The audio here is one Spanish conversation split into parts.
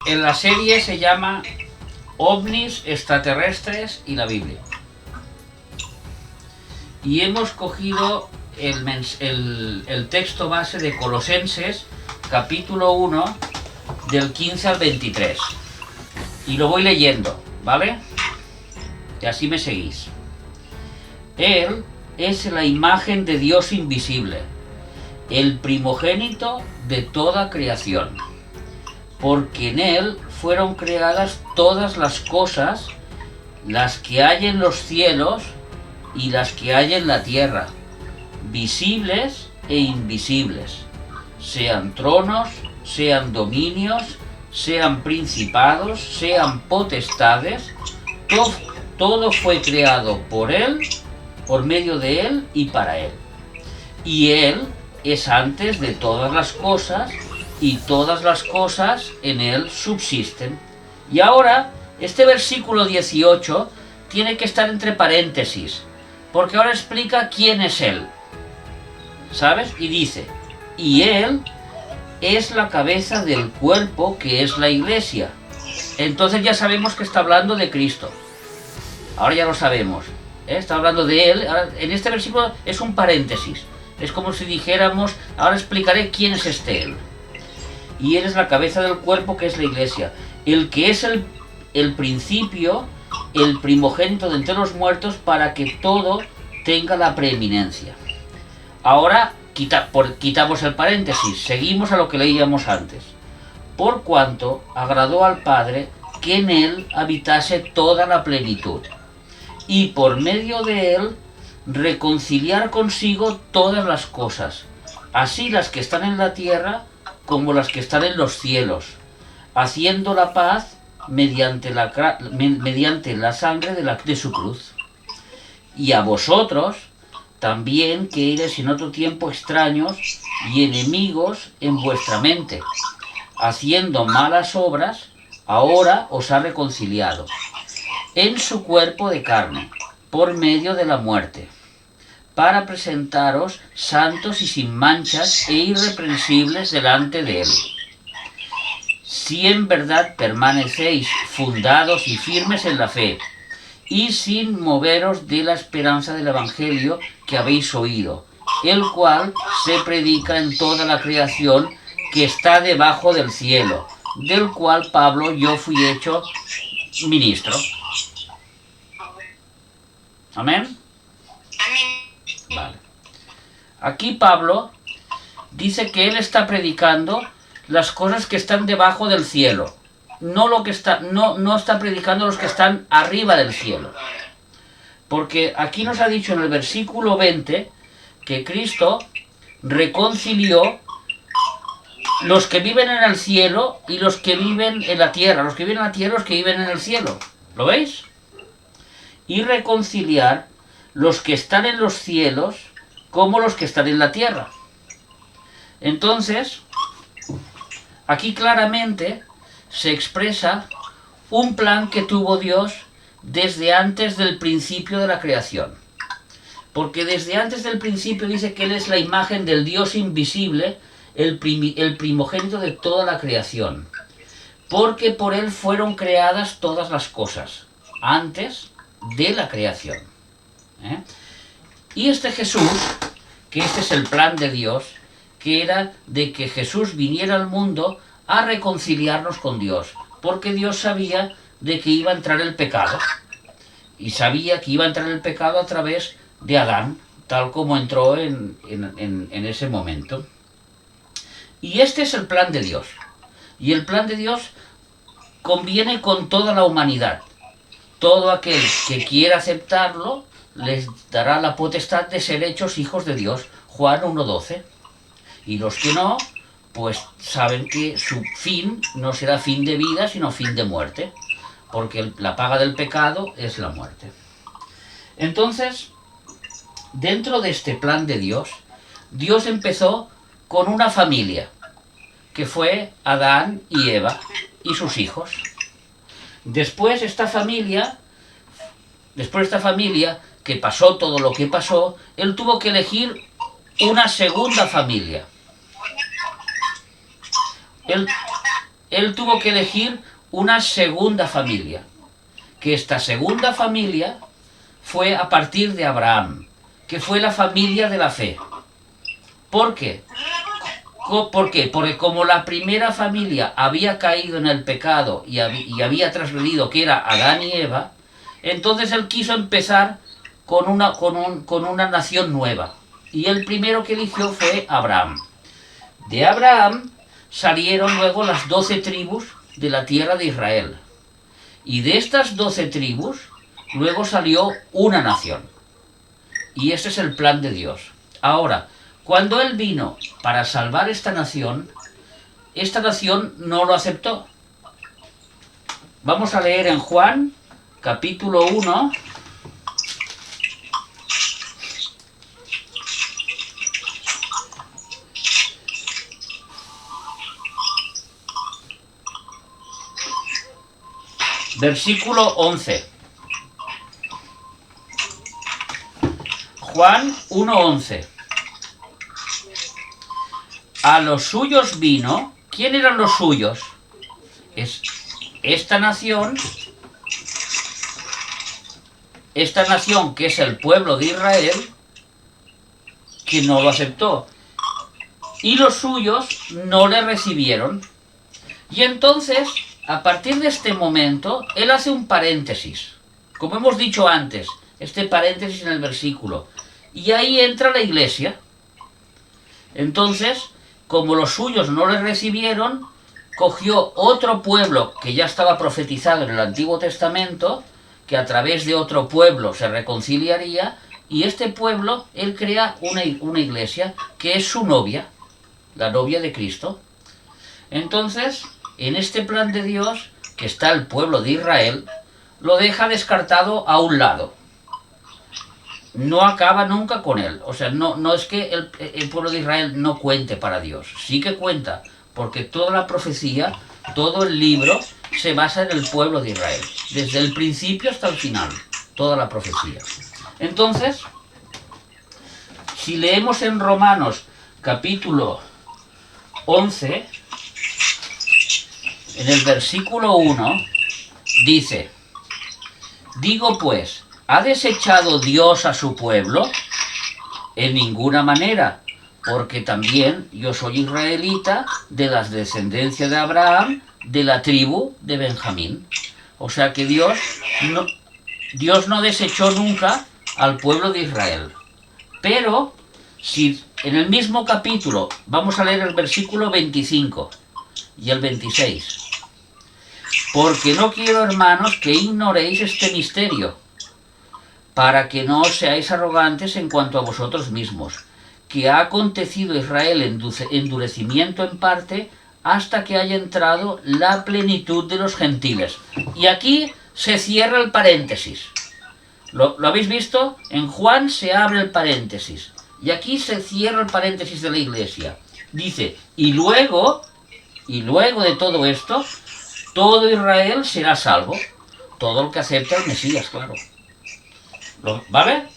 En la serie se llama OVNIs, extraterrestres y la Biblia. Y hemos cogido el texto base de Colosenses, capítulo 1, del 15 al 23. Y lo voy leyendo, ¿vale? Y así me seguís. Él es la imagen de Dios invisible, el primogénito de toda creación, porque en Él fueron creadas todas las cosas, las que hay en los cielos y las que hay en la tierra, visibles e invisibles, sean tronos, sean dominios, sean principados, sean potestades, todo fue creado por Él, por medio de Él y para Él. Y Él es antes de todas las cosas, y todas las cosas en Él subsisten. Y ahora, este versículo 18 tiene que estar entre paréntesis, porque ahora explica quién es Él, ¿sabes? Y dice, y Él es la cabeza del cuerpo, que es la iglesia. Entonces ya sabemos que está hablando de Cristo. Ahora ya lo sabemos, ¿eh? Está hablando de Él. Ahora, en este versículo es un paréntesis. Es como si dijéramos, ahora explicaré quién es este Él. Y Él es la cabeza del cuerpo, que es la iglesia. El que es el principio, el primogénito de entre los muertos, para que todo tenga la preeminencia. Ahora quitamos el paréntesis, seguimos a lo que leíamos antes. Por cuanto agradó al Padre que en Él habitase toda la plenitud, y por medio de Él reconciliar consigo todas las cosas, así las que están en la tierra como las que están en los cielos, haciendo la paz mediante la sangre de su cruz. Y a vosotros también, que eres en otro tiempo extraños y enemigos en vuestra mente, haciendo malas obras, ahora os ha reconciliado en su cuerpo de carne, por medio de la muerte, para presentaros santos y sin manchas e irreprensibles delante de Él. Si en verdad permanecéis fundados y firmes en la fe, y sin moveros de la esperanza del Evangelio que habéis oído, el cual se predica en toda la creación que está debajo del cielo, del cual Pablo yo fui hecho ministro. ¿Amén? Vale. Aquí Pablo dice que él está predicando las cosas que están debajo del cielo, no está predicando los que están arriba del cielo. Porque aquí nos ha dicho en el versículo 20 que Cristo reconcilió los que viven en el cielo y los que viven en la tierra. Los que viven en la tierra y los que viven en el cielo. ¿Lo veis? Y reconciliar los que están en los cielos como los que están en la tierra. Entonces, aquí claramente se expresa un plan que tuvo Dios desde antes del principio de la creación. Porque desde antes del principio dice que Él es la imagen del Dios invisible, el primogénito de toda la creación. Porque por Él fueron creadas todas las cosas, antes de la creación. Y este Jesús, que este es el plan de Dios, que era de que Jesús viniera al mundo a reconciliarnos con Dios, porque Dios sabía de que iba a entrar el pecado, y sabía que iba a entrar el pecado a través de Adán, tal como entró en ese momento. Y este es el plan de Dios, y el plan de Dios conviene con toda la humanidad. Todo aquel que quiera aceptarlo les dará la potestad de ser hechos hijos de Dios, Juan 1:12. Y los que no, pues saben que su fin no será fin de vida, sino fin de muerte, porque la paga del pecado es la muerte. Entonces, dentro de este plan de Dios, Dios empezó con una familia, que fue Adán y Eva y sus hijos. Después de esta familia, que pasó todo lo que pasó, Él tuvo que elegir una segunda familia. él tuvo que elegir una segunda familia, que esta segunda familia fue a partir de Abraham, que fue la familia de la fe. ¿Por qué? ¿Por qué? Porque como la primera familia había caído en el pecado y había transgredido, que era Adán y Eva, entonces él quiso empezar con una nación nueva. Y el primero que eligió fue Abraham. De Abraham salieron luego las 12 tribus de la tierra de Israel. Y de estas 12 tribus, luego salió una nación. Y ese es el plan de Dios. Ahora, cuando Él vino para salvar esta nación no lo aceptó. Vamos a leer en Juan, capítulo 1, versículo 11. Juan 1:11. A los suyos vino. ¿Quién eran los suyos? Es esta nación que es el pueblo de Israel, que no lo aceptó. Y los suyos no le recibieron. Y entonces, a partir de este momento, él hace un paréntesis. Como hemos dicho antes, este paréntesis en el versículo. Y ahí entra la iglesia. Entonces, como los suyos no le recibieron, cogió otro pueblo que ya estaba profetizado en el Antiguo Testamento, que a través de otro pueblo se reconciliaría, y este pueblo, él crea una iglesia que es su novia, la novia de Cristo. Entonces, en este plan de Dios, que está el pueblo de Israel, lo deja descartado a un lado. No acaba nunca con él. O sea, no es que el pueblo de Israel no cuente para Dios. Sí que cuenta, porque toda la profecía, todo el libro, se basa en el pueblo de Israel. Desde el principio hasta el final, toda la profecía. Entonces, si leemos en Romanos capítulo 11, en el versículo 1, dice: digo pues, ¿ha desechado Dios a su pueblo? En ninguna manera, porque también yo soy israelita, de las descendencias de Abraham, de la tribu de Benjamín. O sea que Dios no desechó nunca al pueblo de Israel. Pero, si en el mismo capítulo, vamos a leer el versículo 25 y el 26. Porque no quiero, hermanos, que ignoréis este misterio, para que no os seáis arrogantes en cuanto a vosotros mismos, que ha acontecido a Israel endurecimiento en parte, hasta que haya entrado la plenitud de los gentiles. Y aquí se cierra el paréntesis. ¿Lo habéis visto? En Juan se abre el paréntesis. Y aquí se cierra el paréntesis de la iglesia. Dice, y luego de todo esto, todo Israel será salvo. Todo el que acepta al Mesías, claro. ¿Vale?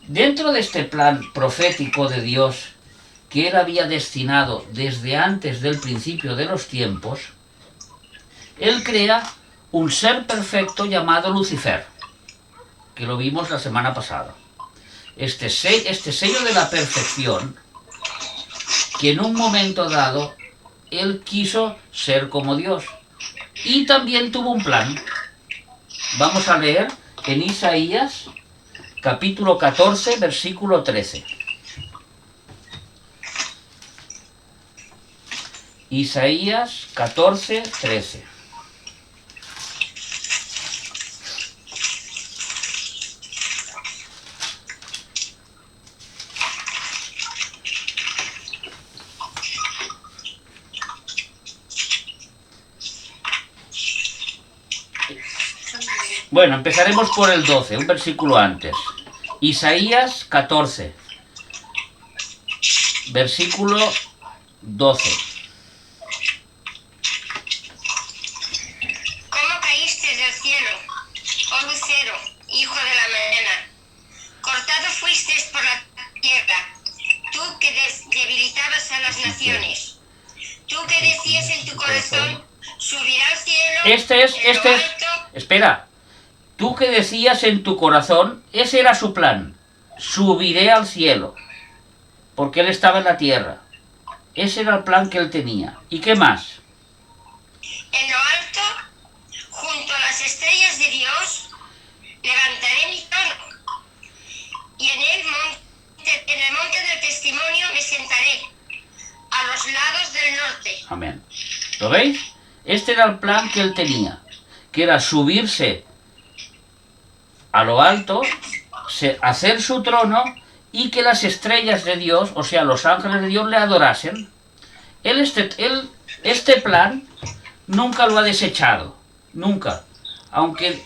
Dentro de este plan profético de Dios, que Él había destinado desde antes del principio de los tiempos, Él crea un ser perfecto llamado Lucifer, que lo vimos la semana pasada. Este sello de la perfección, que en un momento dado Él quiso ser como Dios, y también tuvo un plan. Vamos a leer en Isaías, capítulo 14, versículo 13. Isaías 14, 13. Bueno, empezaremos por el 12, un versículo antes. Isaías 14, versículo 12. ¿Cómo caíste del cielo, oh lucero, hijo de la mañana? Cortado fuiste por la tierra, tú que debilitabas a las naciones. Tú que decías en tu corazón, subirá al cielo. Este es, en lo alto. espera, tú que decías en tu corazón, ese era su plan, subiré al cielo, porque él estaba en la tierra. Ese era el plan que él tenía. ¿Y qué más? En lo alto, junto a las estrellas de Dios, levantaré mi trono. Y en el monte del testimonio me sentaré, a los lados del norte. Amén. ¿Lo veis? Este era el plan que él tenía, que era subirse a lo alto, hacer su trono y que las estrellas de Dios, o sea, los ángeles de Dios, le adorasen. Este plan nunca lo ha desechado, nunca. Aunque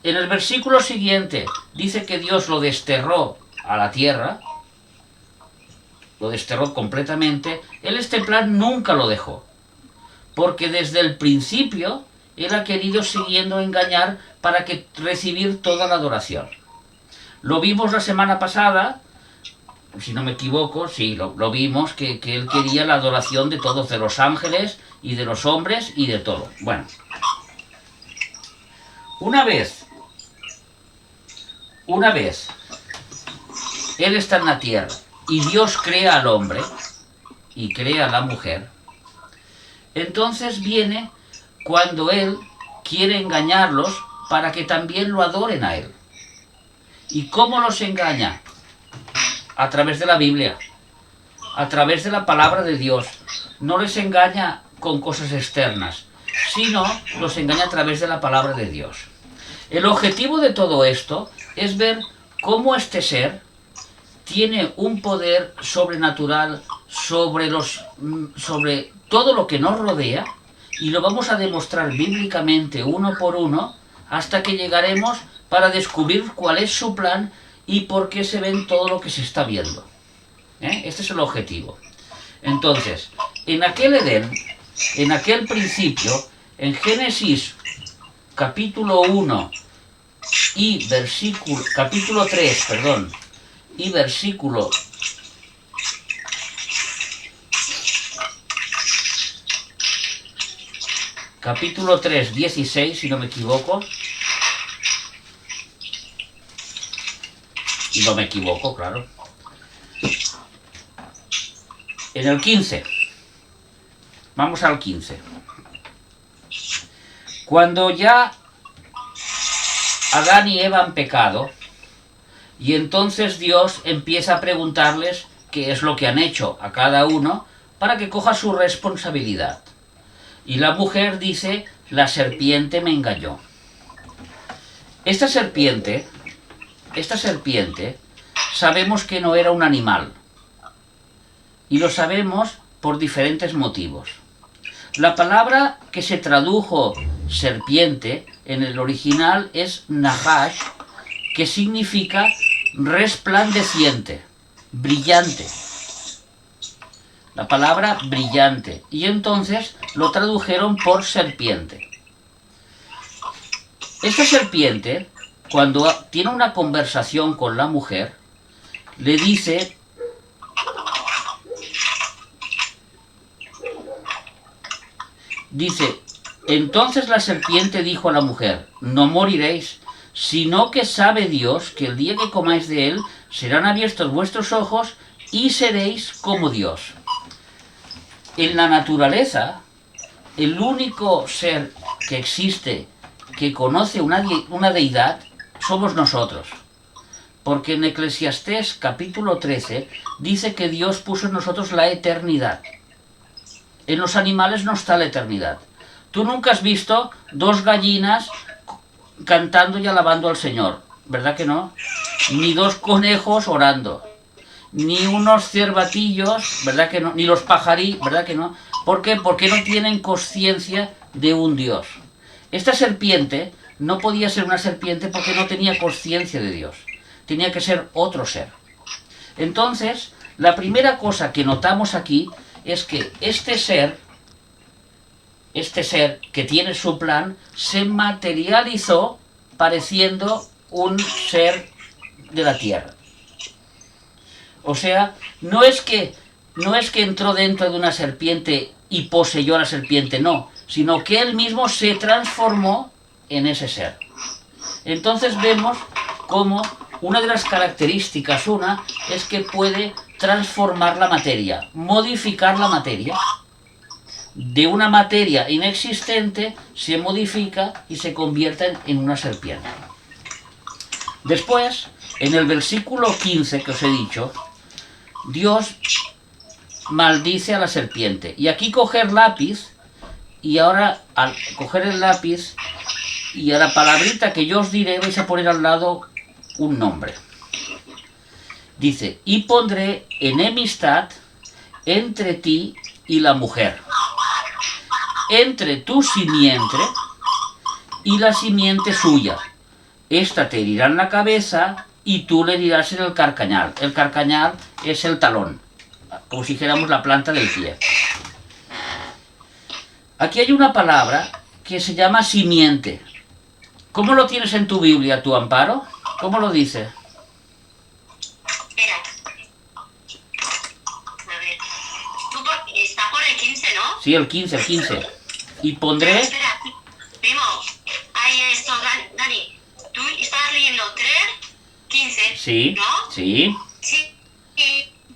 en el versículo siguiente dice que Dios lo desterró a la tierra, lo desterró completamente, él este plan nunca lo dejó. Porque desde el principio él ha querido siguiendo engañar para que recibir toda la adoración. Lo vimos la semana pasada, si no me equivoco, sí, lo vimos, que él quería la adoración de todos, de los ángeles y de los hombres y de todo. Bueno, una vez, él está en la tierra y Dios crea al hombre y crea a la mujer, entonces viene cuando él quiere engañarlos para que también lo adoren a él. ¿Y cómo los engaña? A través de la Biblia, a través de la palabra de Dios. No les engaña con cosas externas, sino los engaña a través de la palabra de Dios. El objetivo de todo esto es ver cómo este ser tiene un poder sobrenatural sobre todo lo que nos rodea, y lo vamos a demostrar bíblicamente uno por uno hasta que llegaremos para descubrir cuál es su plan y por qué se ven todo lo que se está viendo. Este es el objetivo. Entonces, en aquel Edén, en aquel principio, en Génesis capítulo 1 y capítulo 3, y versículo capítulo 3, 16, si no me equivoco. Y no me equivoco, claro. En el 15. Vamos al 15. Cuando ya Adán y Eva han pecado, y entonces Dios empieza a preguntarles qué es lo que han hecho a cada uno para que coja su responsabilidad. Y la mujer dice, la serpiente me engañó. Esta serpiente sabemos que no era un animal. Y lo sabemos por diferentes motivos. La palabra que se tradujo serpiente en el original es nahash, que significa resplandeciente, brillante. La palabra brillante. Y entonces lo tradujeron por serpiente. Esta serpiente, cuando tiene una conversación con la mujer, le dice, entonces la serpiente dijo a la mujer, no moriréis, sino que sabe Dios que el día que comáis de él serán abiertos vuestros ojos y seréis como Dios. En la naturaleza, el único ser que existe que conoce una deidad somos nosotros. Porque en Eclesiastés capítulo 13 dice que Dios puso en nosotros la eternidad. En los animales no está la eternidad. Tú nunca has visto dos gallinas cantando y alabando al Señor, ¿verdad que no? Ni dos conejos orando, ni unos cervatillos, ¿verdad que no? Ni los pajarí, ¿verdad que no? ¿Por qué? Porque no tienen conciencia de un Dios. Esta serpiente no podía ser una serpiente porque no tenía conciencia de Dios. Tenía que ser otro ser. Entonces, la primera cosa que notamos aquí es que este ser que tiene su plan, se materializó pareciendo un ser de la tierra. O sea, no es que entró dentro de una serpiente y poseyó a la serpiente, no, sino que él mismo se transformó en ese ser. Entonces vemos cómo una de las características, es que puede transformar la materia, modificar la materia. De una materia inexistente se modifica y se convierte en una serpiente. Después, en el versículo 15 que os he dicho, Dios maldice a la serpiente. Y aquí coger lápiz, y ahora al coger el lápiz y a la palabrita que yo os diré vais a poner al lado un nombre. Dice, y pondré enemistad entre ti y la mujer, entre tu simiente y la simiente suya. Esta te herirá en la cabeza y tú le herirás en el carcañal. El carcañal es el talón, como si dijéramos la planta del pie. Aquí hay una palabra que se llama simiente. ¿Cómo lo tienes en tu Biblia, tu Amparo? ¿Cómo lo dice? Espera. A ver. Está por el 15, ¿no? Sí, el 15. Y pondré... Espera, primo. Ahí esto, Dani. Tú estabas leyendo 3, 15, Sí, ¿no? sí. Sí.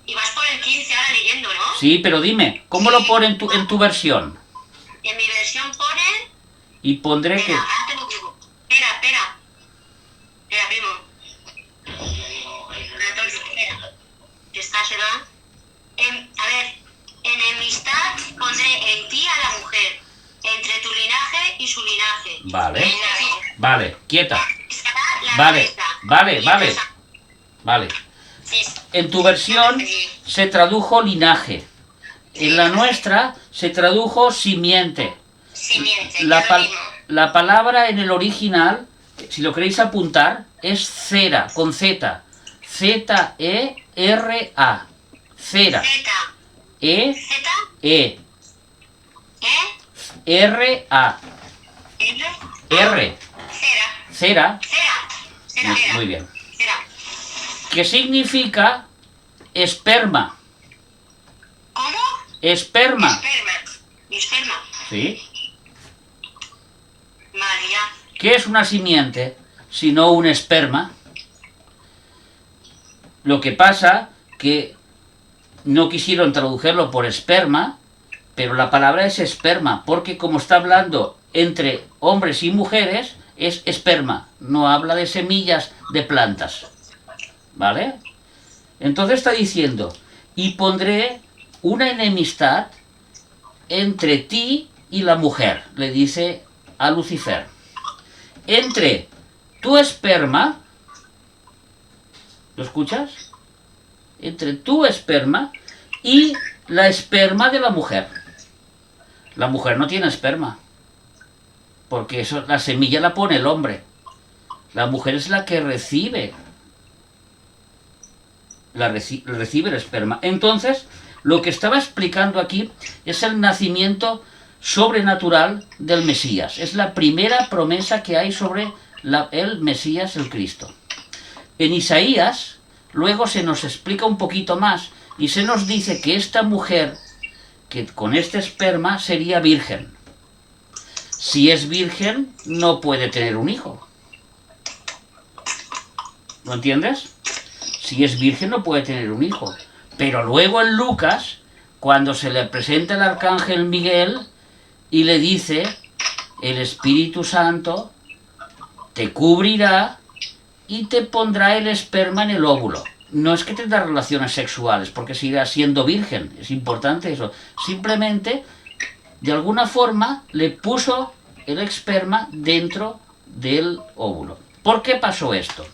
Y vas por el 15 ahora leyendo, ¿no? Sí, pero dime, ¿cómo lo pone en tu versión? En mi versión pone... Y pondré que... Espera, ahora te lo digo. Espera, primo. 14, espera. Que está, se va. A ver, enemistad pondré en ti a la mujer, entre tu linaje y su linaje. Vale. Vale, quieta. Estará la Vale, cabeza. vale, Y vale. entonces- Vale. Sí, En tu versión se tradujo linaje. En la nuestra se tradujo simiente. simiente, La, que es lo mismo. la palabra en el original, si lo queréis apuntar, es cera, con Z. Z-E-R-A. Cera. Z, E-E-R-A. Z, E, R, R. cera, Cera. cera, Muy bien. cera. Que significa esperma. ¿Cómo? Esperma. Esperma. ¿Sí? Vale, ya. ¿Qué es una simiente sino un esperma? Lo que pasa que no quisieron traducirlo por esperma, pero la palabra es esperma, porque como está hablando entre hombres y mujeres, es esperma, no habla de semillas de plantas. ¿Vale? Entonces está diciendo, y pondré una enemistad entre ti y la mujer, le dice a Lucifer. Entre tu esperma, ¿lo escuchas? Entre tu esperma y la esperma de la mujer. La mujer no tiene esperma, porque eso, la semilla la pone el hombre. La mujer es la que recibe recibe el esperma. Entonces, lo que estaba explicando aquí es el nacimiento sobrenatural del Mesías. Es la primera promesa que hay sobre el Mesías, el Cristo. En Isaías, luego se nos explica un poquito más y se nos dice que esta mujer, que con este esperma sería virgen. Si es virgen, no puede tener un hijo. ¿Lo entiendes? Si es virgen no puede tener un hijo. Pero luego en Lucas, cuando se le presenta el arcángel Miguel y le dice, el Espíritu Santo te cubrirá y te pondrá el esperma en el óvulo. No es que tendrá relaciones sexuales, porque seguirá siendo virgen, es importante eso. Simplemente, de alguna forma, le puso el esperma dentro del óvulo. ¿Por qué pasó esto?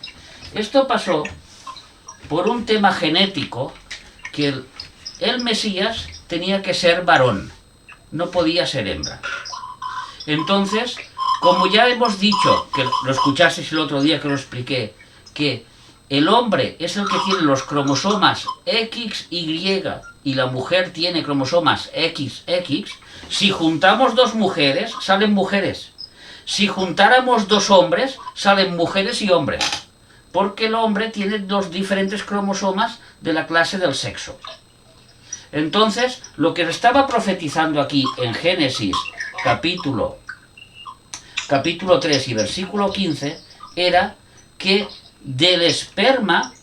Esto pasó por un tema genético, que el Mesías tenía que ser varón, no podía ser hembra. Entonces, como ya hemos dicho, que lo escuchasteis el otro día que lo expliqué, que el hombre es el que tiene los cromosomas XY y la mujer tiene cromosomas XX, si juntamos dos mujeres, salen mujeres. Si juntáramos dos hombres, salen mujeres y hombres. Porque el hombre tiene dos diferentes cromosomas de la clase del sexo. Entonces, lo que estaba profetizando aquí en Génesis capítulo 3 y versículo 15 era que del esperma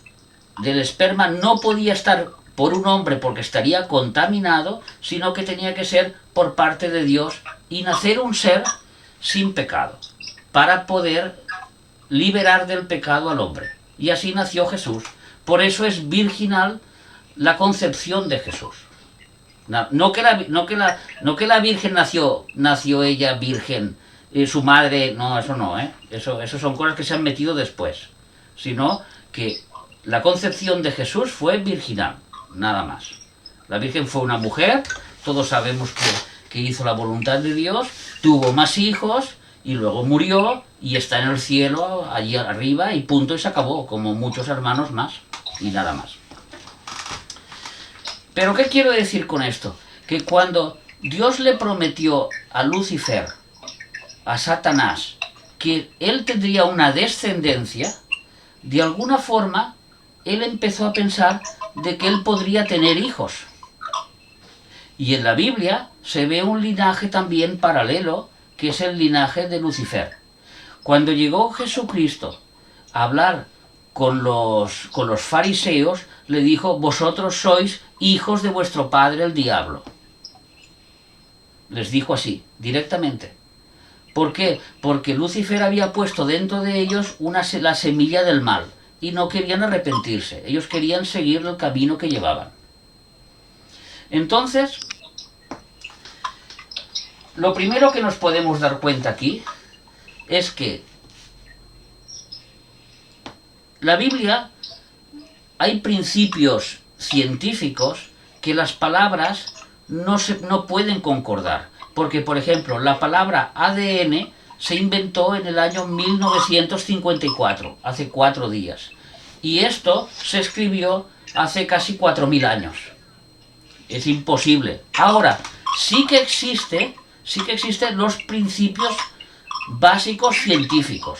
no podía estar por un hombre porque estaría contaminado, sino que tenía que ser por parte de Dios y nacer un ser sin pecado, para poder liberar del pecado al hombre. Y así nació Jesús. Por eso es virginal la concepción de Jesús. No que la Virgen nació ella virgen, su madre, no, eso no, eso son cosas que se han metido después, sino que la concepción de Jesús fue virginal, nada más. La Virgen fue una mujer, todos sabemos que hizo la voluntad de Dios, tuvo más hijos y luego murió y está en el cielo, allí arriba, y punto, y se acabó, como muchos hermanos más, y nada más. Pero ¿qué quiero decir con esto? Que cuando Dios le prometió a Lucifer, a Satanás, que él tendría una descendencia, de alguna forma él empezó a pensar de que él podría tener hijos. Y en la Biblia se ve un linaje también paralelo, que es el linaje de Lucifer. Cuando llegó Jesucristo a hablar con los fariseos, le dijo: vosotros sois hijos de vuestro padre el diablo. Les dijo así, directamente. ¿Por qué? Porque Lucifer había puesto dentro de ellos la semilla del mal y no querían arrepentirse. Ellos querían seguir el camino que llevaban. Entonces, lo primero que nos podemos dar cuenta aquí es que la Biblia, hay principios científicos que las palabras no pueden concordar. Porque, por ejemplo, la palabra ADN se inventó en el año 1954, hace 4 días. Y esto se escribió hace casi 4000 años. Es imposible. Ahora, sí que existen los principios básicos científicos.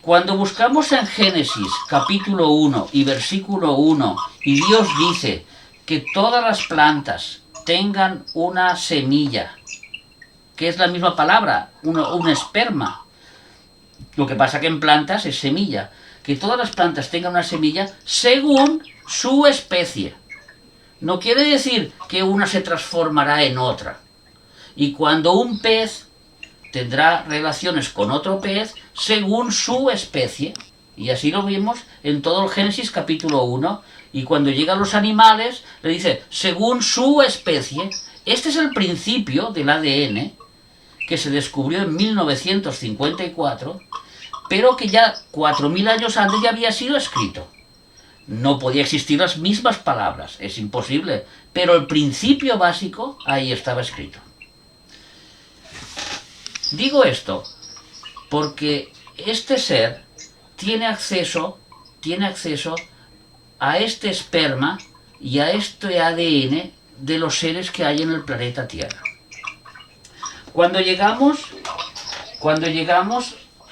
Cuando buscamos en Génesis capítulo 1 y versículo 1, y Dios dice que todas las plantas tengan una semilla, que es la misma palabra, un esperma. Lo que pasa que en plantas es semilla. Que todas las plantas tengan una semilla según su especie. No quiere decir que una se transformará en otra. Y cuando un pez tendrá relaciones con otro pez según su especie. Y así lo vimos en todo el Génesis capítulo 1. Y cuando llega a los animales, le dice, según su especie. Este es el principio del ADN, que se descubrió en 1954, pero que ya 4000 años antes ya había sido escrito. No podía existir las mismas palabras, es imposible, pero el principio básico ahí estaba escrito. Digo esto porque este ser tiene acceso a este esperma y a este ADN de los seres que hay en el planeta Tierra. Cuando llegamos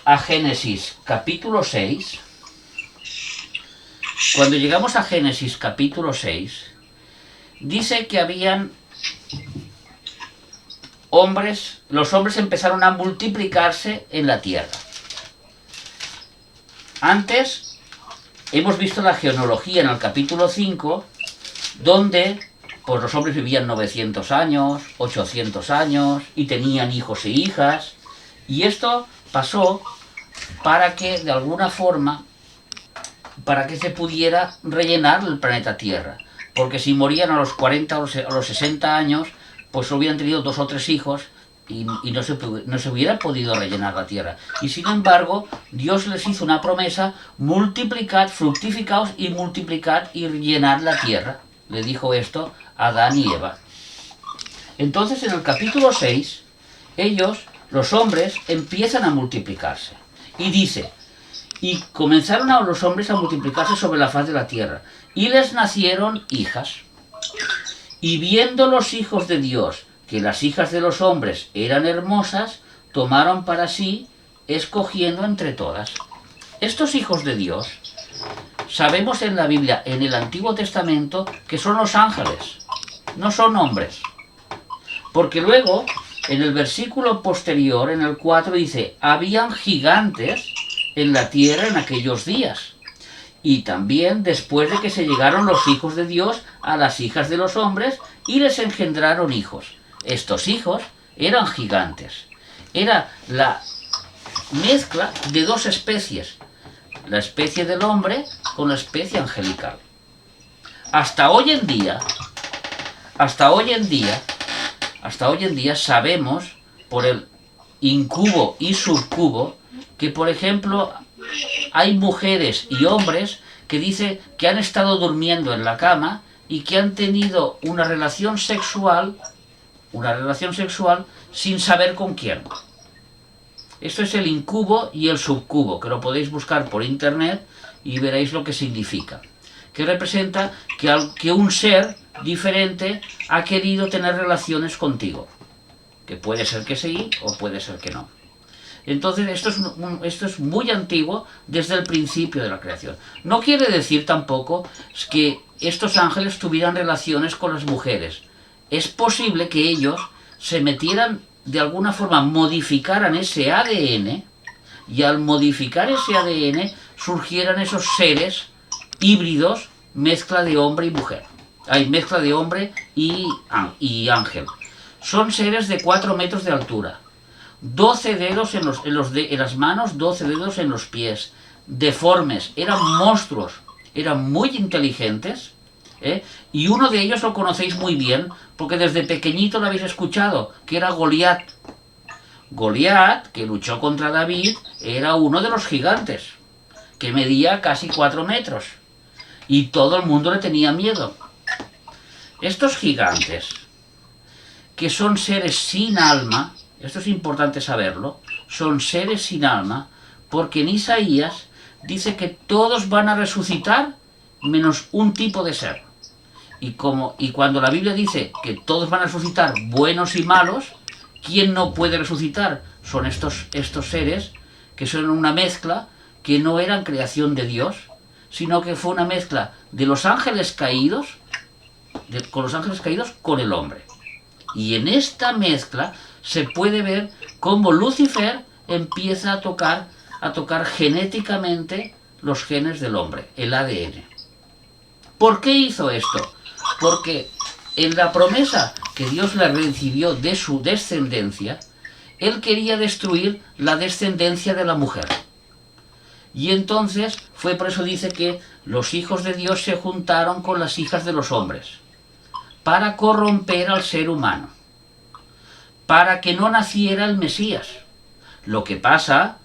a Génesis capítulo 6, dice que habían hombres, los hombres empezaron a multiplicarse en la tierra. Antes hemos visto la genealogía en el capítulo 5, donde pues los hombres vivían 900 años, 800 años, y tenían hijos e hijas, y esto pasó para que, de alguna forma, para que se pudiera rellenar el planeta Tierra, porque si morían a los 40 o a los 60 años, pues hubieran tenido 2 o 3 hijos, y no se hubiera podido rellenar la tierra. Y sin embargo, Dios les hizo una promesa: multiplicad, fructificaos y multiplicad y llenad la tierra. Le dijo esto a Adán y Eva. Entonces, en el capítulo 6, ellos, los hombres, empiezan a multiplicarse. Y dice, y comenzaron los hombres a multiplicarse sobre la faz de la tierra, y les nacieron hijas. Y viendo los hijos de Dios que las hijas de los hombres eran hermosas, tomaron para sí, escogiendo entre todas. Estos hijos de Dios, sabemos en la Biblia, en el Antiguo Testamento, que son los ángeles, no son hombres. Porque luego, en el versículo posterior, en el 4, dice, habían gigantes en la tierra en aquellos días. Y también después de que se llegaron los hijos de Dios a las hijas de los hombres y les engendraron hijos. Estos hijos eran gigantes. Era la mezcla de dos especies. La especie del hombre con la especie angelical. Hasta hoy en día sabemos por el incubo y subcubo que, por ejemplo, hay mujeres y hombres que dicen que han estado durmiendo en la cama y que han tenido una relación sexual sin saber con quién. Esto es el incubo y el subcubo, que lo podéis buscar por internet y veréis lo que significa. Que representa que un ser diferente ha querido tener relaciones contigo. Que puede ser que sí o puede ser que no. Entonces esto es muy antiguo desde el principio de la creación. No quiere decir tampoco que estos ángeles tuvieran relaciones con las mujeres. Es posible que ellos se metieran, de alguna forma modificaran ese ADN, y al modificar ese ADN surgieran esos seres híbridos, mezcla de hombre y mujer. Hay mezcla de hombre y ángel. Son seres de 4 metros de altura, 12 dedos en las manos, 12 dedos en los pies, deformes, eran monstruos, eran muy inteligentes, y uno de ellos lo conocéis muy bien, porque desde pequeñito lo habéis escuchado, que era Goliat. Goliat, que luchó contra David, era uno de los gigantes, que medía casi 4 metros, y todo el mundo le tenía miedo. Estos gigantes, que son seres sin alma, esto es importante saberlo, son seres sin alma, porque en Isaías dice que todos van a resucitar menos un tipo de ser. Y cuando la Biblia dice que todos van a resucitar, buenos y malos, ¿quién no puede resucitar? Son estos seres que son una mezcla, que no eran creación de Dios, sino que fue una mezcla de los ángeles caídos, con el hombre. Y en esta mezcla se puede ver cómo Lucifer empieza a tocar genéticamente los genes del hombre, el ADN. ¿Por qué hizo esto? Porque en la promesa que Dios le recibió de su descendencia, él quería destruir la descendencia de la mujer. Y entonces por eso dice que los hijos de Dios se juntaron con las hijas de los hombres, para corromper al ser humano, para que no naciera el Mesías. Lo que pasa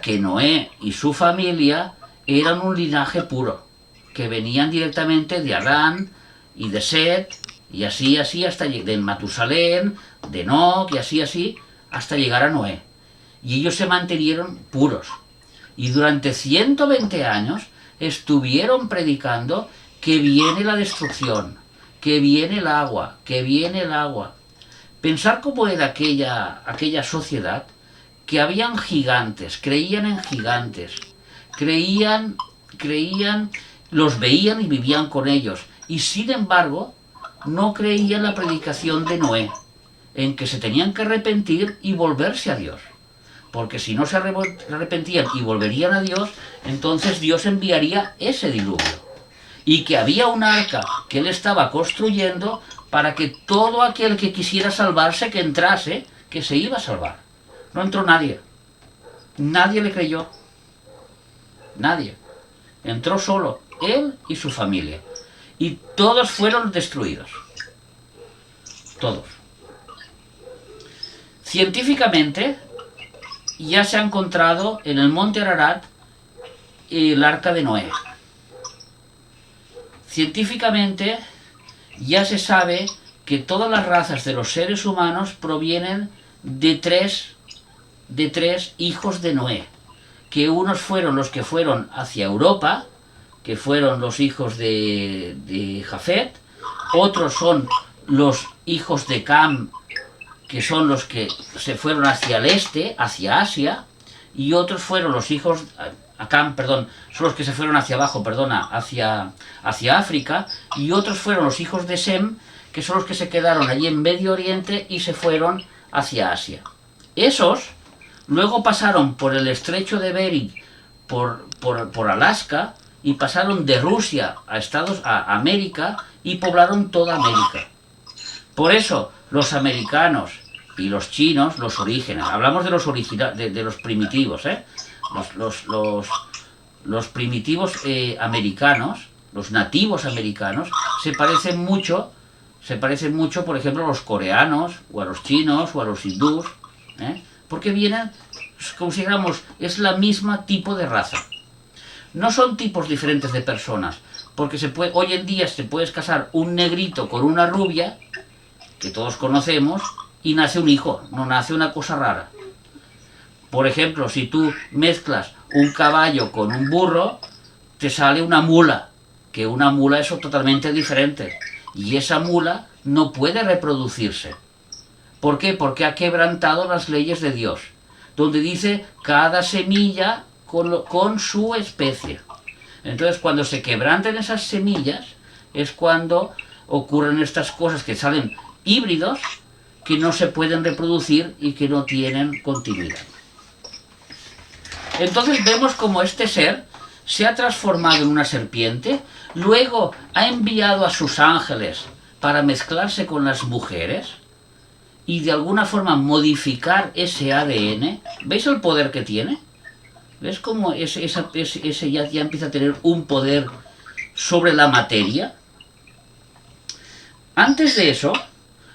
que Noé y su familia eran un linaje puro, que venían directamente de Adán y de Set, y así hasta de Matusalén, de Enoc, y así hasta llegar a Noé. Y ellos se mantenieron puros. Y durante 120 años estuvieron predicando que viene la destrucción, que viene el agua, que viene el agua. Pensar cómo era aquella sociedad, que habían gigantes, creían en gigantes, creían, los veían y vivían con ellos, y sin embargo no creían la predicación de Noé, en que se tenían que arrepentir y volverse a Dios, porque si no se arrepentían y volverían a Dios, entonces Dios enviaría ese diluvio, y que había un arca que él estaba construyendo para que todo aquel que quisiera salvarse, que entrase, que se iba a salvar. No entró nadie. Nadie le creyó. Nadie. Entró solo él y su familia. Y todos fueron destruidos. Todos. Científicamente, ya se ha encontrado en el monte Ararat el arca de Noé. Científicamente, ya se sabe que todas las razas de los seres humanos provienen de tres hijos de Noé, que unos fueron los que fueron hacia Europa, que fueron los hijos de Jafet, otros son los hijos de Cam, que son los que se fueron hacia el este, hacia Asia, y otros fueron los hijos, son los que se fueron hacia abajo, hacia África, y otros fueron los hijos de Sem, que son los que se quedaron allí en Medio Oriente y se fueron hacia Asia. Esos luego pasaron por el estrecho de Bering, por Alaska, y pasaron de Rusia a América y poblaron toda América. Por eso los americanos y los chinos, los orígenes, hablamos de los primitivos, los primitivos americanos, los nativos americanos, se parecen mucho, por ejemplo, a los coreanos, o a los chinos, o a los hindús, porque vienen, como si dijéramos, es la misma tipo de raza. No son tipos diferentes de personas, porque hoy en día se puede casar un negrito con una rubia, que todos conocemos, y nace un hijo, no nace una cosa rara. Por ejemplo, si tú mezclas un caballo con un burro, te sale una mula, que una mula es totalmente diferente, y esa mula no puede reproducirse. ¿Por qué? Porque ha quebrantado las leyes de Dios, donde dice cada semilla con su especie. Entonces, cuando se quebrantan esas semillas, es cuando ocurren estas cosas que salen híbridos, que no se pueden reproducir y que no tienen continuidad. Entonces vemos como este ser se ha transformado en una serpiente, luego ha enviado a sus ángeles para mezclarse con las mujeres y de alguna forma modificar ese ADN. ¿Veis el poder que tiene? ¿Ves cómo ese ya empieza a tener un poder sobre la materia? Antes de eso,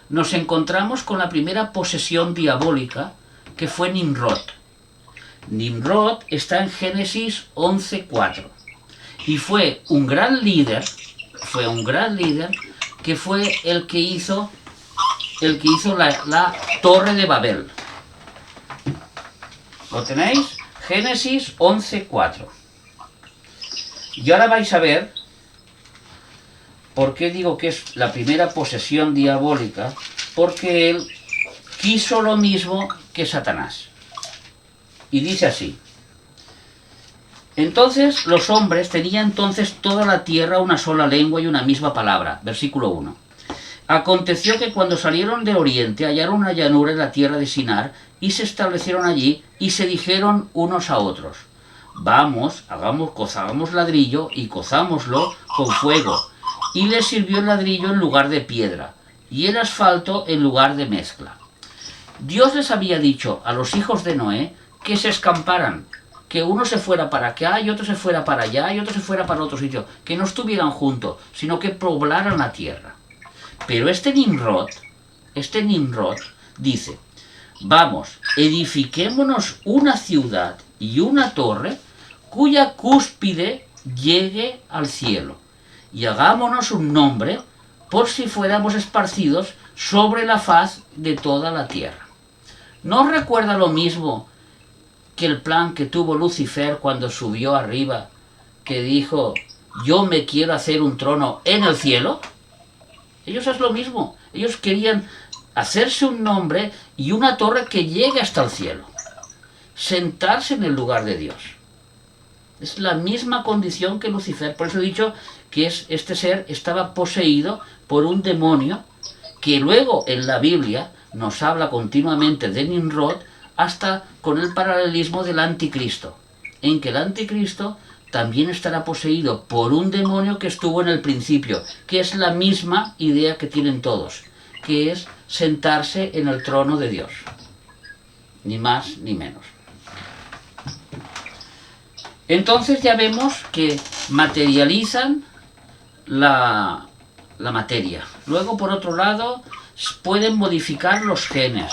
nos encontramos con la primera posesión diabólica, que fue Nimrod. Nimrod está en Génesis 11:4 y fue un gran líder que fue el que hizo la Torre de Babel. ¿Lo tenéis? Génesis 11:4. Y ahora vais a ver por qué digo que es la primera posesión diabólica, porque él quiso lo mismo que Satanás. Y dice así: entonces los hombres tenían entonces toda la tierra una sola lengua y una misma palabra. Versículo 1. Aconteció que cuando salieron de Oriente hallaron una llanura en la tierra de Sinar y se establecieron allí y se dijeron unos a otros: vamos, cozamos ladrillo y cozámoslo con fuego. Y les sirvió el ladrillo en lugar de piedra y el asfalto en lugar de mezcla. Dios les había dicho a los hijos de Noé que se escamparan, que uno se fuera para acá y otro se fuera para allá y otro se fuera para otro sitio, que no estuvieran juntos, sino que poblaran la tierra. Pero este Nimrod dice: vamos, edifiquémonos una ciudad y una torre cuya cúspide llegue al cielo, y hagámonos un nombre por si fuéramos esparcidos sobre la faz de toda la tierra. ¿No recuerda lo mismo que el plan que tuvo Lucifer cuando subió arriba, que dijo: yo me quiero hacer un trono en el cielo? Ellos es lo mismo, ellos querían hacerse un nombre y una torre que llegue hasta el cielo, sentarse en el lugar de Dios. Es la misma condición que Lucifer. Por eso he dicho que este ser estaba poseído por un demonio, que luego en la Biblia nos habla continuamente de Nimrod, hasta con el paralelismo del anticristo, en que el anticristo también estará poseído por un demonio que estuvo en el principio, que es la misma idea que tienen todos, que es sentarse en el trono de Dios, ni más ni menos. Entonces ya vemos que materializan la materia. Luego, por otro lado, pueden modificar los genes.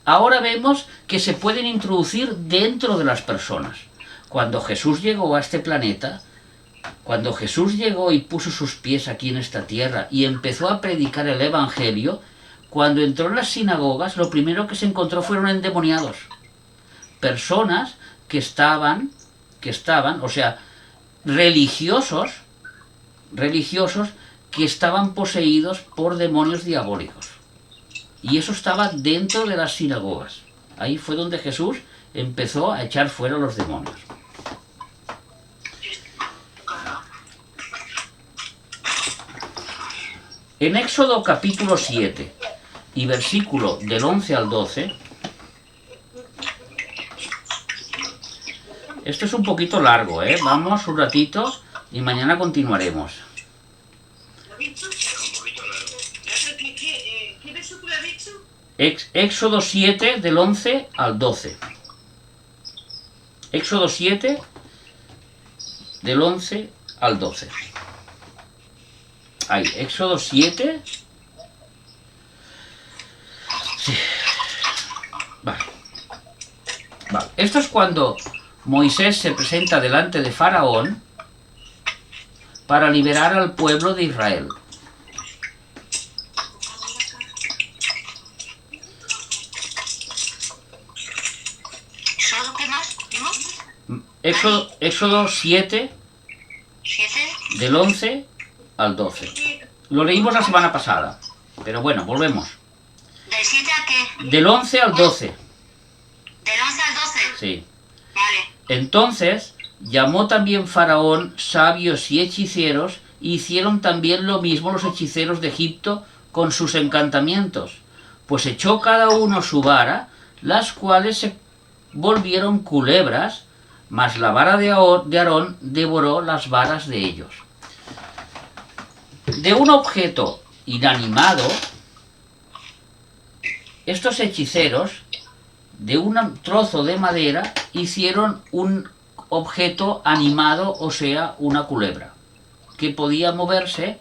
Ahora vemos que se pueden introducir dentro de las personas. Cuando Jesús llegó a este planeta, cuando Jesús llegó y puso sus pies aquí en esta tierra y empezó a predicar el Evangelio, cuando entró en las sinagogas, lo primero que se encontró fueron endemoniados. Personas que estaban, o sea, religiosos que estaban poseídos por demonios diabólicos. Y eso estaba dentro de las sinagogas. Ahí fue donde Jesús empezó a echar fuera los demonios. En Éxodo capítulo 7 y versículo del 11 al 12, esto es un poquito largo, vamos un ratito y mañana continuaremos. ¿Qué versículo has dicho? Éxodo 7 del 11 al 12. Éxodo 7 del 11 al 12. Ahí, Éxodo 7. Sí. Vale. Esto es cuando Moisés se presenta delante de Faraón para liberar al pueblo de Israel. ¿Solo qué más? ¿Qué más? Éxodo 7 ¿7? del 11 al 12. Lo leímos la semana pasada, pero bueno, volvemos. ¿Del 7 a qué? Del 11 al 12. ¿Del 11 al 12? Sí. Vale. Entonces llamó también Faraón sabios y hechiceros, e hicieron también lo mismo los hechiceros de Egipto con sus encantamientos, pues echó cada uno su vara, las cuales se volvieron culebras, mas la vara de Aarón devoró las varas de ellos. De un objeto inanimado, estos hechiceros, de un trozo de madera, hicieron un objeto animado, o sea, una culebra, que podía moverse,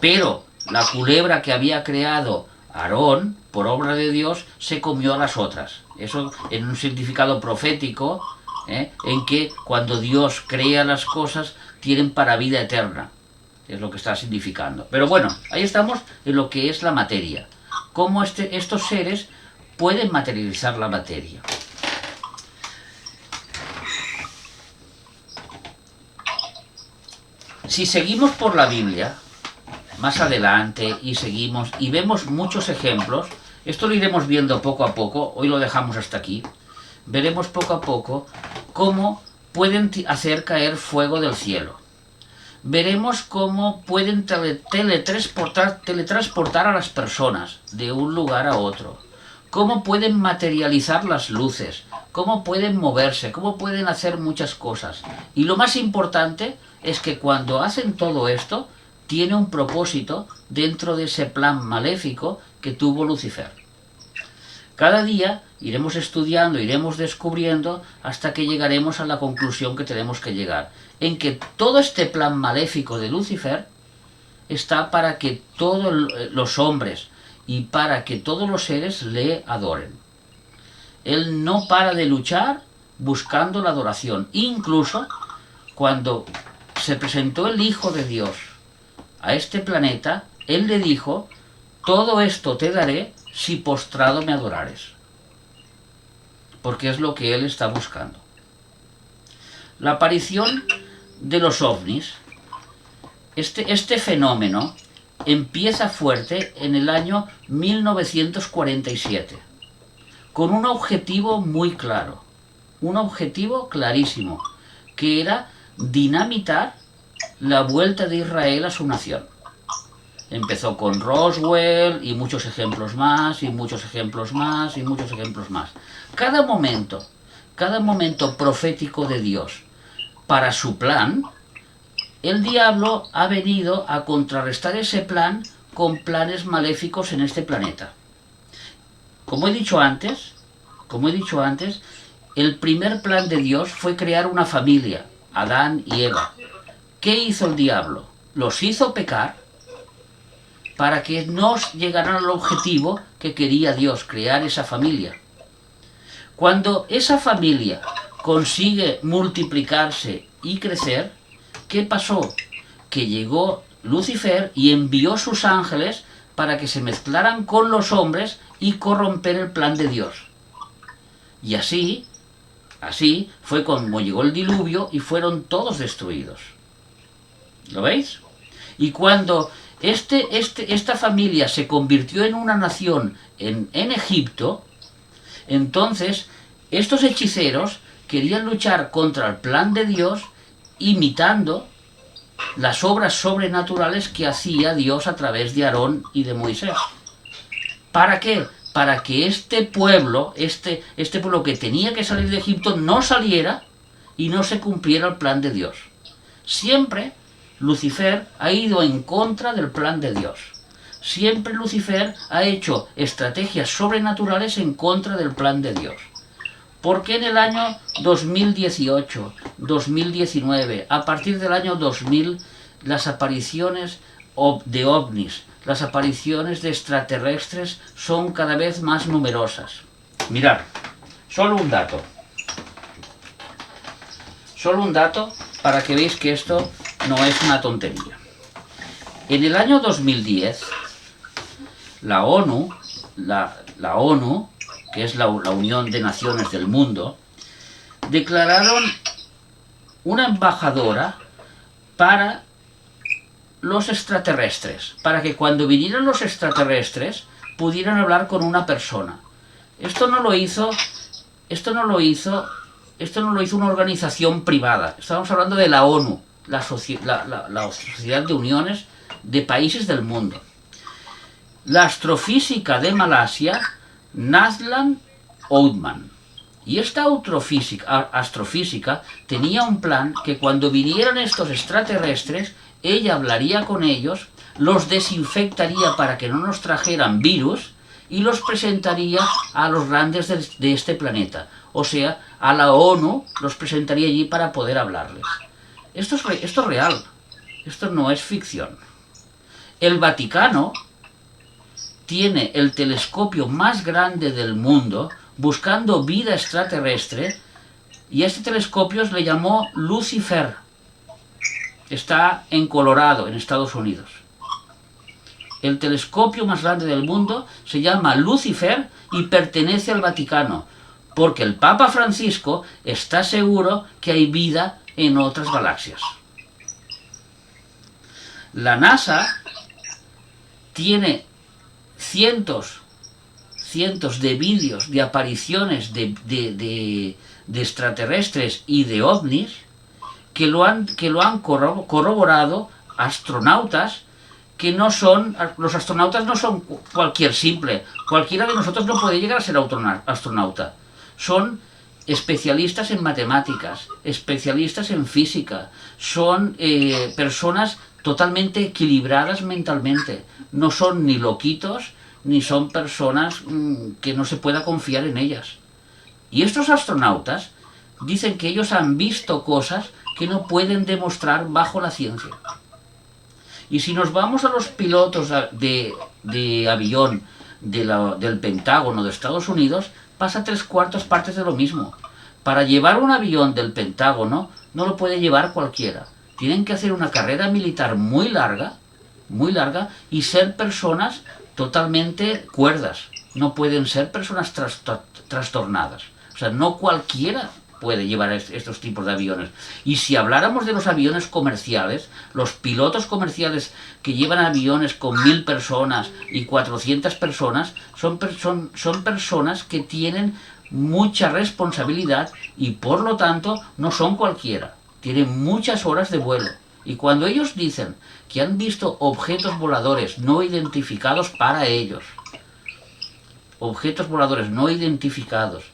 pero la culebra que había creado Aarón, por obra de Dios, se comió a las otras. Eso en un significado profético, en que cuando Dios crea las cosas, tienen para vida eterna. Es lo que está significando. Pero bueno, ahí estamos en lo que es la materia. Cómo estos seres pueden materializar la materia. Si seguimos por la Biblia, más adelante, y seguimos, y vemos muchos ejemplos, esto lo iremos viendo poco a poco, hoy lo dejamos hasta aquí, veremos poco a poco cómo pueden hacer caer fuego del cielo. Veremos cómo pueden teletransportar a las personas de un lugar a otro, cómo pueden materializar las luces, cómo pueden moverse, cómo pueden hacer muchas cosas. Y lo más importante es que cuando hacen todo esto, tiene un propósito dentro de ese plan maléfico que tuvo Lucifer. Cada día iremos estudiando, iremos descubriendo hasta que llegaremos a la conclusión que tenemos que llegar, en que todo este plan maléfico de Lucifer está para que todos los hombres y para que todos los seres le adoren. Él no para de luchar buscando la adoración. Incluso cuando se presentó el Hijo de Dios a este planeta, Él le dijo: todo esto te daré si postrado me adorares. Porque es lo que Él está buscando. La aparición de los ovnis, este fenómeno empieza fuerte en el año 1947, con un objetivo muy claro, un objetivo clarísimo, que era dinamitar la vuelta de Israel a su nación. Empezó con Roswell y muchos ejemplos más, y muchos ejemplos más, y muchos ejemplos más. Cada momento profético de Dios para su plan, el diablo ha venido a contrarrestar ese plan con planes maléficos en este planeta. Como he dicho antes, el primer plan de Dios fue crear una familia, Adán y Eva. ¿Qué hizo el diablo? Los hizo pecar para que no llegaran al objetivo que quería Dios, crear esa familia. Cuando esa familia consigue multiplicarse y crecer, ¿qué pasó? Que llegó Lucifer y envió sus ángeles para que se mezclaran con los hombres y corromper el plan de Dios. Y así fue como llegó el diluvio y fueron todos destruidos. ¿Lo veis? Y cuando esta familia se convirtió en una nación en Egipto, entonces estos hechiceros querían luchar contra el plan de Dios imitando las obras sobrenaturales que hacía Dios a través de Aarón y de Moisés. ¿Para qué? Para que este pueblo que tenía que salir de Egipto no saliera y no se cumpliera el plan de Dios. Siempre Lucifer ha ido en contra del plan de Dios. Siempre Lucifer ha hecho estrategias sobrenaturales en contra del plan de Dios. ¿Por qué en el año 2018, 2019, a partir del año 2000, las apariciones de ovnis, las apariciones de extraterrestres son cada vez más numerosas? Mirad, solo un dato. Solo un dato para que veáis que esto no es una tontería. En el año 2010, la ONU, que es la Unión de Naciones del Mundo, declararon una embajadora para los extraterrestres, para que cuando vinieran los extraterrestres pudieran hablar con una persona. Esto no lo hizo una organización privada. Estamos hablando de la ONU, la Sociedad de Uniones de Países del Mundo. La astrofísica de Malasia, Nazlan Oudman. Y esta astrofísica tenía un plan que cuando vinieran estos extraterrestres, ella hablaría con ellos, los desinfectaría para que no nos trajeran virus y los presentaría a los grandes de este planeta. O sea, a la ONU los presentaría allí para poder hablarles. Esto es real. Esto no es ficción. El Vaticano tiene el telescopio más grande del mundo buscando vida extraterrestre y a este telescopio le llamó Lucifer. Está en Colorado, en Estados Unidos. El telescopio más grande del mundo se llama Lucifer y pertenece al Vaticano, porque el Papa Francisco está seguro que hay vida en otras galaxias. La NASA tiene cientos de vídeos de apariciones de extraterrestres y de ovnis que lo han corroborado astronautas que no son... Los astronautas no son cualquier simple. Cualquiera de nosotros no puede llegar a ser astronauta. Son especialistas en matemáticas, especialistas en física, son personas totalmente equilibradas mentalmente. No son ni loquitos, ni son personas que no se pueda confiar en ellas. Y estos astronautas dicen que ellos han visto cosas que no pueden demostrar bajo la ciencia. Y si nos vamos a los pilotos de avión del Pentágono de Estados Unidos, pasa 3/4 partes de lo mismo. Para llevar un avión del Pentágono no lo puede llevar cualquiera. Tienen que hacer una carrera militar muy larga, y ser personas totalmente cuerdas. No pueden ser personas trastornadas. O sea, no cualquiera puede llevar estos tipos de aviones. Y si habláramos de los aviones comerciales, los pilotos comerciales que llevan aviones con 1000 personas y 400 personas, son personas que tienen mucha responsabilidad y por lo tanto no son cualquiera. Tienen muchas horas de vuelo. Y cuando ellos dicen que han visto objetos voladores no identificados para ellos, objetos voladores no identificados,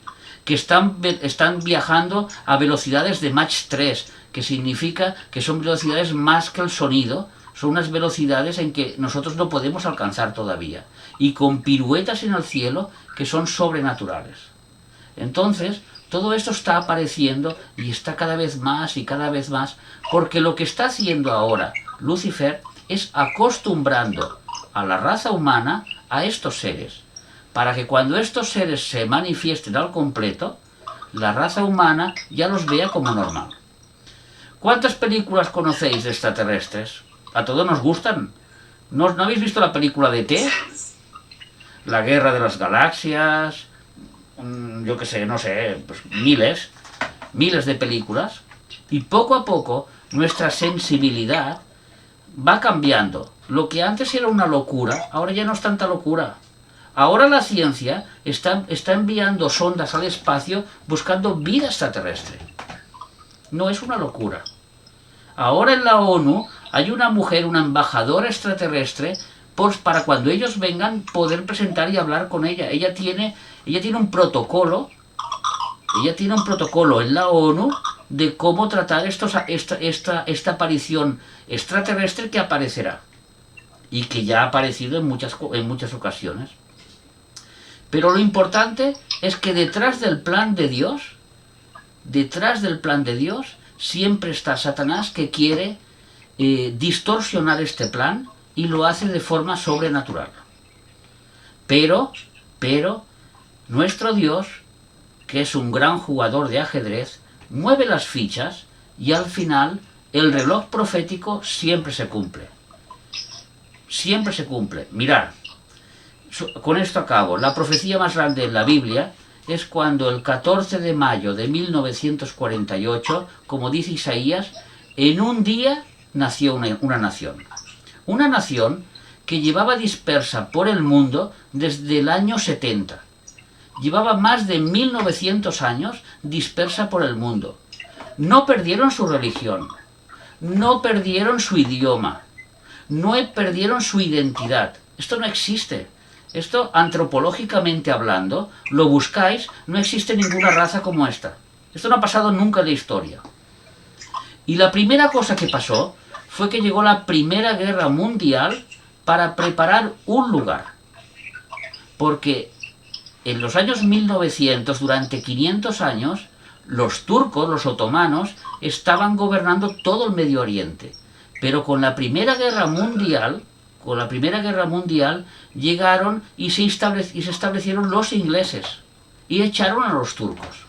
que están viajando a velocidades de Mach 3, que significa que son velocidades más que el sonido, son unas velocidades en que nosotros no podemos alcanzar todavía, y con piruetas en el cielo que son sobrenaturales. Entonces, todo esto está apareciendo y está cada vez más y cada vez más, porque lo que está haciendo ahora Lucifer es acostumbrando a la raza humana a estos seres, para que cuando estos seres se manifiesten al completo, la raza humana ya los vea como normal. ¿Cuántas películas conocéis de extraterrestres? A todos nos gustan. ¿No habéis visto la película de E.T.? La Guerra de las Galaxias, yo qué sé, no sé, pues miles de películas, y poco a poco nuestra sensibilidad va cambiando. Lo que antes era una locura, ahora ya no es tanta locura. Ahora la ciencia está enviando sondas al espacio buscando vida extraterrestre. No es una locura. ahora en la ONU hay una mujer, una embajadora extraterrestre, pues para cuando ellos vengan poder presentar y hablar con ella. Ella tiene un protocolo, en la ONU de cómo tratar esta aparición extraterrestre que aparecerá y que ya ha aparecido en muchas ocasiones. Pero lo importante es que detrás del plan de Dios, siempre está Satanás, que quiere distorsionar este plan y lo hace de forma sobrenatural. Pero nuestro Dios, que es un gran jugador de ajedrez, mueve las fichas y al final el reloj profético siempre se cumple. Siempre se cumple. Mirad, con esto acabo. La profecía más grande en la Biblia es cuando el 14 de mayo de 1948, como dice Isaías, en un día nació una nación. Una nación que llevaba dispersa por el mundo desde el año 70. Llevaba más de 1900 años dispersa por el mundo. No perdieron su religión, no perdieron su idioma, no perdieron su identidad. Esto no existe. Esto, antropológicamente hablando, lo buscáis, no existe ninguna raza como esta. Esto no ha pasado nunca en la historia. Y la primera cosa que pasó fue que llegó la Primera Guerra Mundial para preparar un lugar. Porque en los años 1900, durante 500 años, los turcos, los otomanos, estaban gobernando todo el Medio Oriente. Pero con la Primera Guerra Mundial, llegaron y se establecieron los ingleses y echaron a los turcos.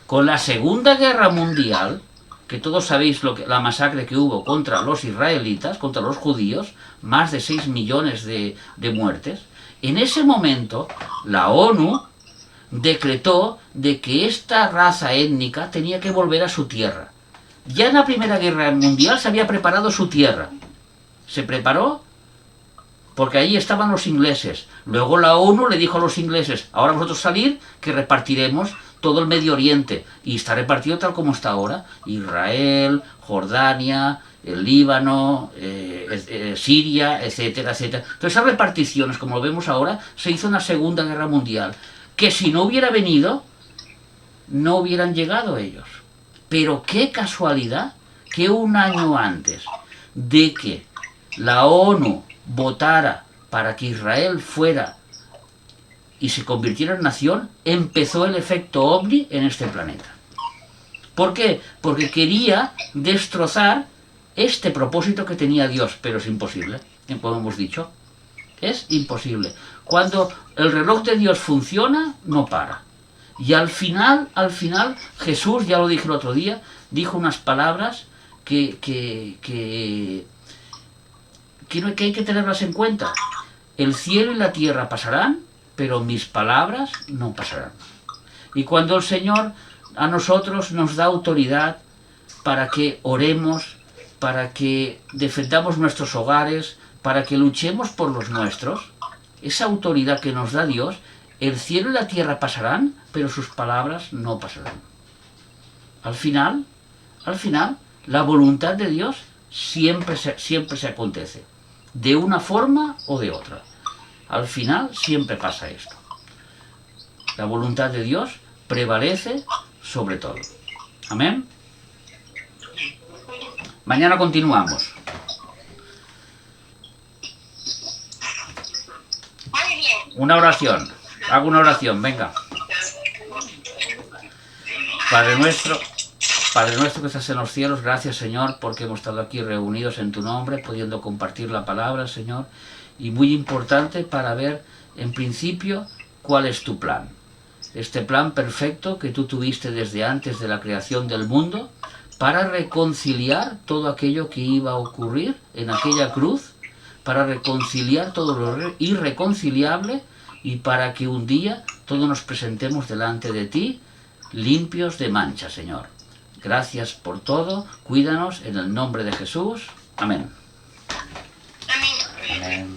Con la Segunda Guerra Mundial, que todos sabéis la masacre que hubo contra los israelitas, contra los judíos, más de 6 millones de muertes, en ese momento la ONU decretó de que esta raza étnica tenía que volver a su tierra. Ya en la Primera Guerra Mundial se había preparado su tierra. Se preparó porque ahí estaban los ingleses. Luego la ONU le dijo a los ingleses, ahora vosotros salir, que repartiremos todo el Medio Oriente. Y está repartido tal como está ahora. Israel, Jordania, el Líbano, Siria, etcétera, etcétera. Entonces esas reparticiones, como lo vemos ahora, se hizo en la Segunda Guerra Mundial. Que si no hubiera venido, no hubieran llegado ellos. Pero qué casualidad que un año antes de que la ONU votara para que Israel fuera y se convirtiera en nación, empezó el efecto ovni en este planeta. ¿Por qué? Porque quería destrozar este propósito que tenía Dios, pero es imposible, como hemos dicho. Es imposible. Cuando el reloj de Dios funciona, no para. Y al final, Jesús, ya lo dije el otro día, dijo unas palabras que hay que tenerlas en cuenta. El cielo y la tierra pasarán, pero mis palabras no pasarán. Y cuando el Señor a nosotros nos da autoridad para que oremos, para que defendamos nuestros hogares, para que luchemos por los nuestros, esa autoridad que nos da Dios, el cielo y la tierra pasarán, pero sus palabras no pasarán. Al final, la voluntad de Dios siempre se acontece, de una forma o de otra. Al final siempre pasa esto. La voluntad de Dios prevalece sobre todo. Amén. Mañana continuamos. Muy bien. Una oración. Hago una oración, venga. Padre nuestro que estás en los cielos, gracias, Señor, porque hemos estado aquí reunidos en tu nombre, pudiendo compartir la palabra, Señor, y muy importante para ver, en principio, cuál es tu plan. Este plan perfecto que tú tuviste desde antes de la creación del mundo, para reconciliar todo aquello que iba a ocurrir en aquella cruz, para reconciliar todo lo irreconciliable y para que un día todos nos presentemos delante de ti, limpios de mancha, Señor. Gracias por todo, cuídanos en el nombre de Jesús. Amén. Amén. Amén.